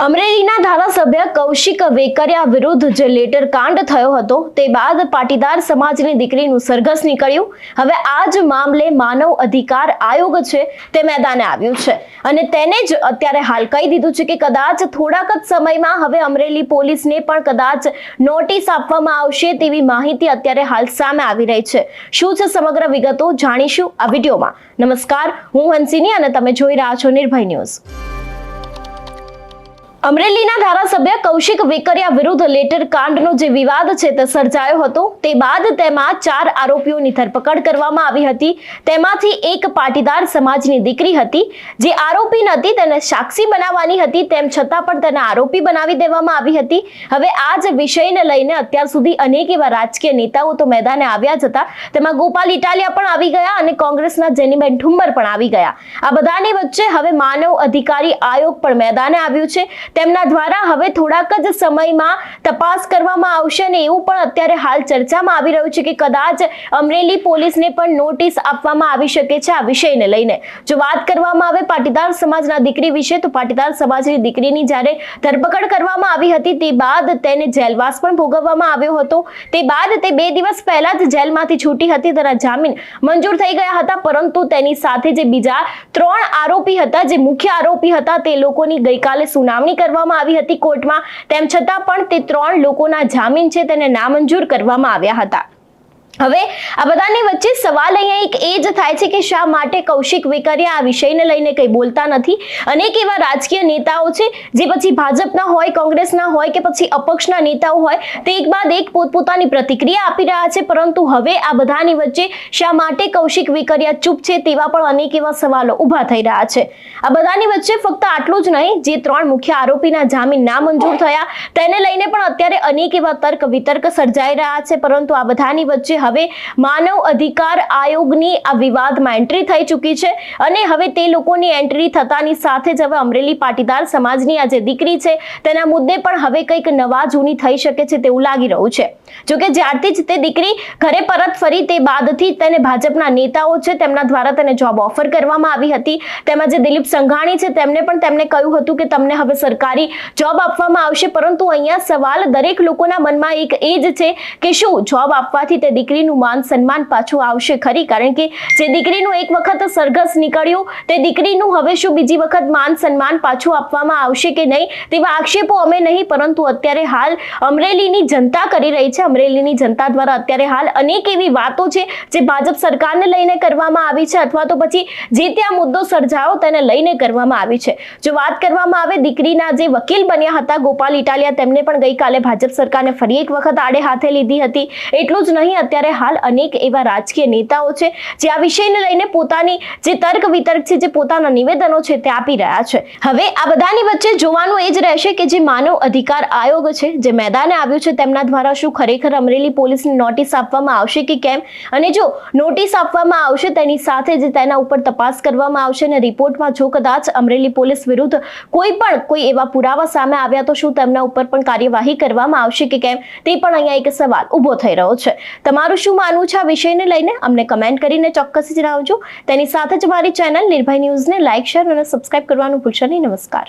અમરેલીના ધારાસભ્ય કૌશિક વેકરિયા વિરુદ્ધ જે લેટર કાંડ થયો હતો તે બાદ પાટીદાર સમાજની દીકરીનું સરઘસ નીકળ્યું. હવે આ જ મામલે માનવ અધિકાર આયોગ છે તે મેદાને આવ્યું છે અને તેને જ અત્યારે હાલ કહી દીધું છે કે કદાચ થોડાક જ સમયમાં હવે અમરેલી પોલીસને પણ કદાચ નોટિસ આપવામાં આવશે તેવી માહિતી અત્યારે હાલ સામે આવી રહી છે. શું છે સમગ્ર વિગતો જાણીશું આ વિડીયોમાં. નમસ્કાર, હું હંસિની અને તમે જોઈ રહ્યા છો નિર્ભય ન્યૂઝ. અમરેલીના ધારાસભ્ય કૌશિક વેકરિયા વિરુદ્ધ લેટર કાંડનો જે વિવાદ છે તે સર્જાયો હતો તે બાદ તેમાં 4 આરોપીઓની ધરપકડ કરવામાં આવી હતી. તેમાંથી એક પાટીદાર સમાજની દીકરી હતી જે આરોપી નથી, તેને સાક્ષી બનાવવાની હતી, તેમ છતાં પણ તેને આરોપી બનાવી દેવામાં આવી હતી. હવે આ જ વિષયને લઈને અત્યાર સુધી અનેક એવા રાજકીય નેતાઓ તો મેદાને આવ્યા જ હતા. તેમાં ગોપાલ ઇટાલિયા પણ આવી ગયા અને કોંગ્રેસના જેનીબેન ઠુમ્મર પણ આવી ગયા. આ બધાની વચ્ચે હવે માનવ અધિકારી આયોગ પણ મેદાને આવ્યું છે. તેમના દ્વારા હવે થોડાક જ સમયમાં તપાસ કરવામાં આવશે અને એવું પણ અત્યારે હાલ ચર્ચામાં આવી રહ્યું છે કે કદાચ અમરેલી પોલીસને પણ નોટિસ આપવામાં આવી શકે છે આ વિષયને લઈને. જો વાત કરવામાં આવે પાટીદાર સમાજના દીકરી વિશે, તો પાટીદાર સમાજની દીકરીની જ્યારે ધરપકડ કરવામાં આવી હતી તે બાદ તેને જેલવાસ પણ ભોગવવામાં આવ્યો હતો. તે બાદ તે 2 દિવસ પહેલા જ જેલમાંથી છૂટી હતી, તેના જામીન મંજૂર થઈ ગયા હતા. પરંતુ તેની સાથે જે બીજા 3 આરોપી હતા, જે મુખ્ય આરોપી હતા, તે લોકોની ગઈકાલે સુનાવણી કરવામાં આવી હતી કોર્ટમાં. તેમ છતાં પણ તે 3 લોકોના જામીન છે તેને નામંજૂર કરવામાં આવ્યા હતા. હવે આ બધાની વચ્ચે સવાલ અહીંયા એક એ જ થાય છે કે શા માટે કૌશિક વેકરિયા આ વિષયને લઈને કંઈ બોલતા નથી. અનેક એવા રાજકીય નેતાઓ છે જે પછી ભાજપના હોય, કોંગ્રેસના હોય કે પછી અપક્ષના નેતાઓ હોય, તે એક બાદ એક પોતપોતાની પ્રતિક્રિયા આપી રહ્યા છે. પરંતુ હવે આ બધાની વચ્ચે શા માટે કૌશિક વેકરિયા ચૂપ છે તેવા પણ અનેક એવા સવાલો ઊભા થઈ રહ્યા છે. આ બધાની વચ્ચે ફક્ત આટલું જ નહીં, જે 3 મુખ્ય આરોપીના જામીન નામંજૂર થયા તેને લઈને પણ અત્યારે અનેક એવા તર્ક વિતર્ક સર્જાઈ રહ્યા છે. પરંતુ આ બધાની વચ્ચે હવે માનવ અધિકાર આયોગની આ વિવાદમાં એન્ટ્રી થઈ ચૂકી છે અને હવે તે લોકોની એન્ટ્રી થતાની સાથે જ હવે અમરેલી પાટીદાર સમાજની આ જે દીકરી છે તેના મુદ્દે પણ હવે કંઈક નવા જૂની થઈ શકે છે તેવું લાગી રહ્યું છે. જોકે જ્યારથી જ તે દીકરી ઘરે પરત ફરી તે બાદથી તેને ભાજપના નેતાઓ છે તેમના દ્વારા તેને જોબ ઓફર કરવામાં આવી હતી. તેમાં જે દિલીપ સંઘાણી છે તેમને કહ્યું હતું કે તમને હવે સરકારી જોબ આપવામાં આવશે. પરંતુ અહીંયા સવાલ દરેક લોકોના મનમાં એક એ જ છે કે શું જોબ આપવાથી તે દીકરીનું માન સન્માન પાછું આવશે ખરી? કારણ કે જે દીકરીનું એક વખત સરઘસ નીકળ્યું તે દીકરીનું હવે શું બીજી વખત માન સન્માન પાછું આપવામાં આવશે કે નહીં તેવા આક્ષેપો અમે નહીં, પરંતુ અત્યારે હાલ અમરેલીની જનતા કરી રહી છે. અમરેલીની જનતા દ્વારા અત્યારે હાલ અનેક એવી વાતો છે જે ભાજપ સરકારને લઈને કરવામાં આવી છે અથવા તો પછી જે ત્યાં મુદ્દો સર્જાયો તેને લઈને કરવામાં આવી છે. જો વાત કરવામાં આવે દીકરીના જે વકીલ બન્યા હતા ગોપાલ ઇટાલિયા, તેમને પણ ગઈકાલે ભાજપ સરકારને ફરી એક વખત આડે હાથે લીધી હતી. એટલું જ નહીં, અત્યારે હાલ અનેક એવા રાજકીય નેતાઓ છે જે આ વિષયને લઈને પોતાની જે તર્ક વિતર્ક છે, જે પોતાના નિવેદનો છે તે આપી રહ્યા છે. હવે આ બધાની વચ્ચે જોવાનું એ જ રહેશે કે જે માનવ અધિકાર આયોગ છે જે મેદાને આવ્યું છે તેમના દ્વારા શું ખરેખર અમરેલી પોલીસને નોટિસ આપવામાં આવશે કે કેમ, અને જો નોટિસ આપવામાં આવશે તેની સાથે જ તેના ઉપર તપાસ કરવામાં આવશે અને રિપોર્ટમાં જો કદાચ અમરેલી પોલીસ વિરુદ્ધ કોઈ એવા પુરાવા સામે આવ્યા તો શું તેમના ઉપર પણ કાર્યવાહી કરવામાં આવશે કે કેમ, તે પણ અહીંયા એક સવાલ ઊભો થઈ રહ્યો છે. તમારું શું માનવું છે આ વિષયને લઈને અમને કમેન્ટ કરીને ચોક્કસ જણાવજો. તેની સાથે જ મારી ચેનલ નિર્ભય ન્યૂઝને લાઇક, શેર અને સબસ્ક્રાઇબ કરવાનું ભૂલશો નહીં. નમસ્કાર.